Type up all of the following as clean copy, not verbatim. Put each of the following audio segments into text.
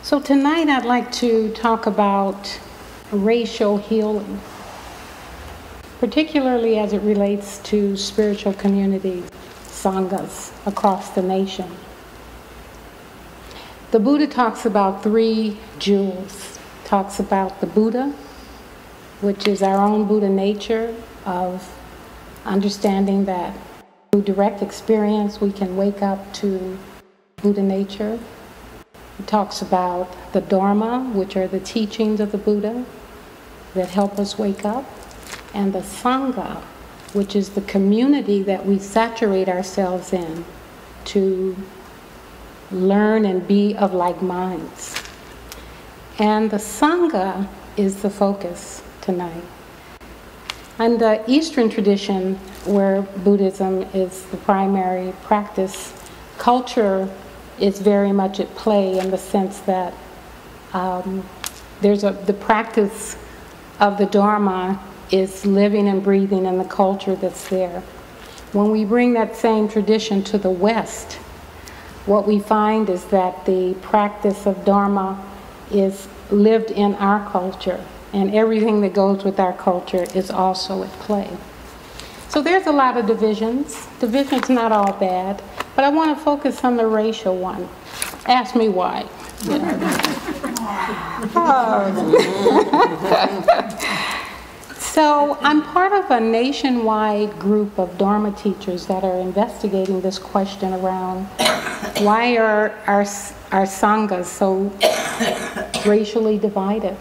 So tonight I'd like to talk about racial healing, particularly as it relates to spiritual community sanghas across the nation. The Buddha talks about three jewels. Talks about the Buddha, which is our own Buddha nature of understanding that through direct experience we can wake up to Buddha nature. He talks about the Dharma, which are the teachings of the Buddha that help us wake up, and the Sangha, which is the community that we saturate ourselves in to learn and be of like minds. And the Sangha is the focus tonight. In the Eastern tradition, where Buddhism is the primary practice, culture is very much at play in the sense that the practice of the Dharma is living and breathing in the culture that's there. When we bring that same tradition to the West, what we find is that the practice of Dharma is lived in our culture, and everything that goes with our culture is also at play. So there's a lot of divisions. Division's not all bad, but I want to focus on the racial one. Ask me why. So I'm part of a nationwide group of Dharma teachers that are investigating this question around why are our sanghas so racially divided.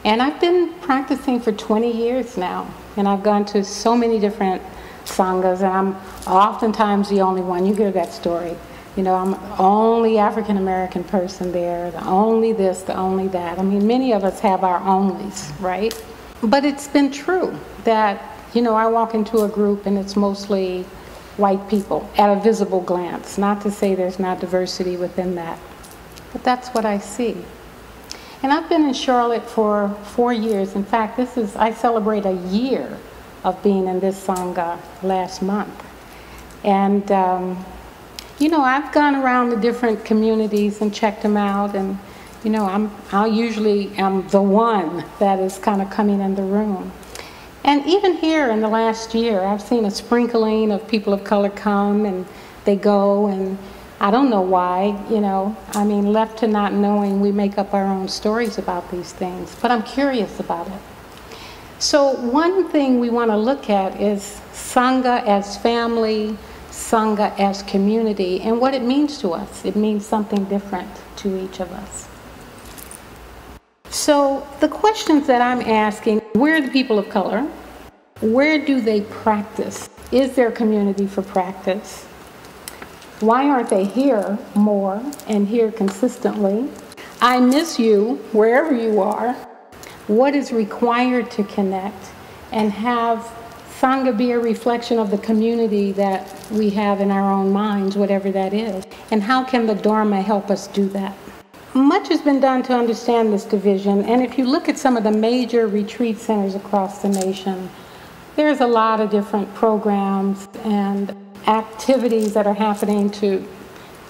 And I've been practicing for 20 years now, and I've gone to so many different sanghas, and I'm oftentimes the only one. You hear that story. You know, I'm the only African American person there, the only this, the only that. I mean, many of us have our onlys, right? But it's been true that, you know, I walk into a group and it's mostly white people at a visible glance. Not to say there's not diversity within that, but that's what I see. And I've been in Charlotte for 4 years. In fact, I celebrate a year of being in this Sangha last month. And, you know, I've gone around the different communities and checked them out, and, you know, I usually am the one that is kind of coming in the room. And even here in the last year, I've seen a sprinkling of people of color come and they go, and I don't know why, you know. I mean, left to not knowing, we make up our own stories about these things, but I'm curious about it. So one thing we want to look at is Sangha as family, Sangha as community, and what it means to us. It means something different to each of us. So the questions that I'm asking, where are the people of color? Where do they practice? Is there community for practice? Why aren't they here more and here consistently? I miss you wherever you are. What is required to connect and have Sangha be a reflection of the community that we have in our own minds, whatever that is? And how can the Dharma help us do that? Much has been done to understand this division, and if you look at some of the major retreat centers across the nation, there's a lot of different programs and activities that are happening to,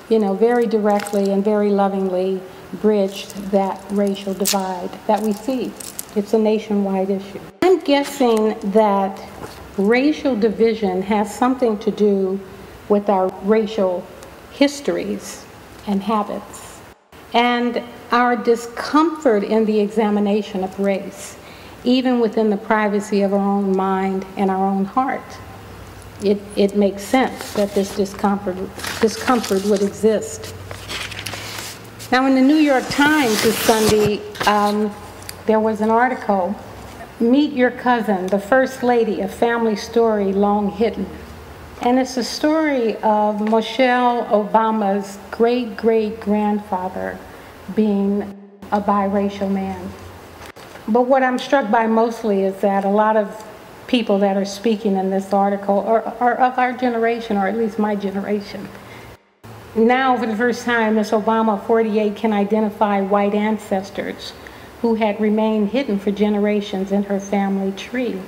you know, very directly and very lovingly bridge that racial divide that we see. It's a nationwide issue. I'm guessing that racial division has something to do with our racial histories and habits and our discomfort in the examination of race, even within the privacy of our own mind and our own heart. It makes sense that this discomfort would exist. Now, in the New York Times this Sunday, there was an article, Meet Your Cousin, the First Lady, a Family Story Long Hidden. And it's a story of Michelle Obama's great-great-grandfather being a biracial man. But what I'm struck by mostly is that a lot of people that are speaking in this article are of our generation, or at least my generation. Now, for the first time, Ms. Obama, 48, can identify white ancestors who had remained hidden for generations in her family tree.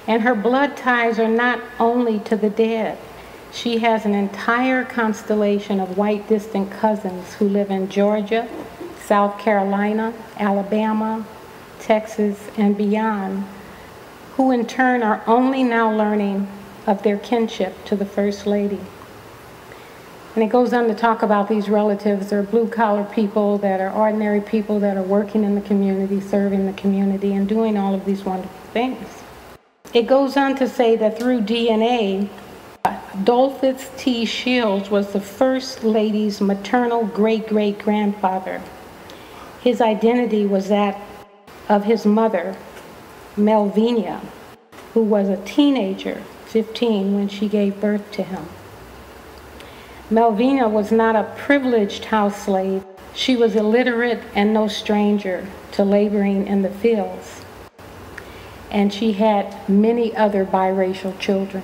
And her blood ties are not only to the dead, She has an entire constellation of white distant cousins who live in Georgia, South Carolina, Alabama, Texas, and beyond, who in turn are only now learning of their kinship to the First Lady. And it goes on to talk about these relatives. They're blue-collar people that are ordinary people that are working in the community, serving the community, and doing all of these wonderful things. It goes on to say that through DNA, Dolphus T. Shields was the First Lady's maternal great-great-grandfather. His identity was that of his mother, Melvina, who was a teenager, 15, when she gave birth to him. Melvina was not a privileged house slave. She was illiterate and no stranger to laboring in the fields. And she had many other biracial children.